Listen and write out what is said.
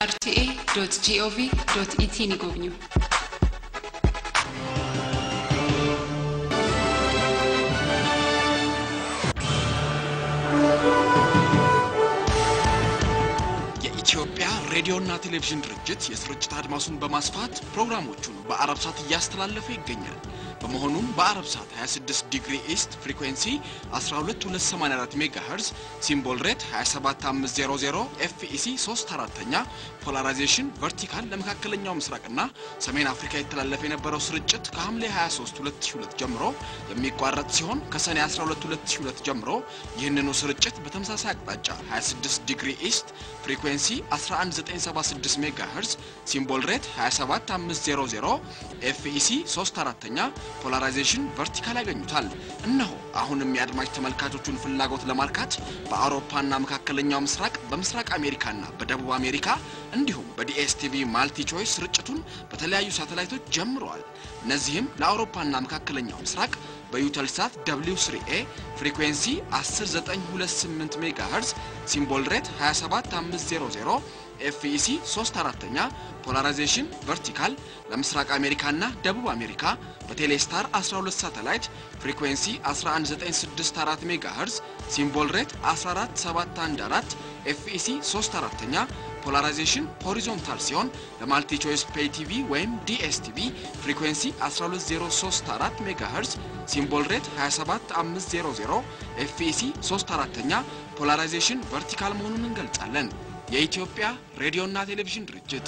rta.gov.it ይጎብኙ። የኢትዮጵያ ሬዲዮና ቴሌቪዥን ድርጅት የስርጭት አድማሱን በማስፋት ፕሮግራሞቹን በአረብ ሰዓት እያስተላለፈ ይገኛል። በመሆኑም በአረብ ሰዓት 26 ዲግሪ ኢስት ፍሪኩዌንሲ 12284 ሜጋሄርዝ ሲምቦል ሬት 27500 ኤፍኢሲ 34ኛ ፖላራይዜሽን ቨርቲካል ለመካከለኛው ምስራቅና ሰሜን አፍሪካ የተላለፈ የነበረው ስርጭት ከሐምሌ 23 2002 ጀምሮ የሚቋረጥ ሲሆን ከሰኔ 12 2002 ጀምሮ ይህንኑ ስርጭት በተመሳሳይ አቅጣጫ 26 ዲግሪ ኢስት ፍሪኩዌንሲ 11976 ሜጋሄርዝ ሲምቦል ሬት 27500 ኤፍኢሲ 34ኛ ፖላራይዜሽን ቨርቲካል ያገኙታል። እነሆ አሁንም የአድማጭ ተመልካቾቹን ፍላጎት ለማርካት በአውሮፓና መካከለኛው ምስራቅ በምስራቅ አሜሪካና በደቡብ አሜሪካ እንዲሁም በዲኤስቲቪ ማልቲ ቾይስ ስርጭቱን በተለያዩ ሳተላይቶች ጀምረዋል። እነዚህም ለአውሮፓና መካከለኛው ምስራቅ በዩተልሳት W3A ፍሪኩዌንሲ 10928 ሜጋሄርዝ ሲምቦል ሬት 27500 ኤፍኢሲ 34ኛ ፖላራይዜሽን ቨርቲካል ለምስራቅ አሜሪካና ደቡብ አሜሪካ በቴሌስታር 12 ሳተላይት ፍሪኩዌንሲ 11964 ሜጋሄርዝ ሲምቦል ሬት 14714 ኤፍኢሲ 34ኛ ፖላራይዜሽን ሆሪዞንታል ሲሆን ለማልቲ ቾይስ ፔይ ቲቪ ወይም ዲኤስቲቪ ፍሪኩዌንሲ 12034 ሜጋሄርዝ ሲምቦል ሬት 27500 ኤፍኢሲ 34ኛ ፖላራይዜሽን ቨርቲካል መሆኑን እንገልጻለን። የኢትዮጵያ ሬዲዮና ቴሌቪዥን ድርጅት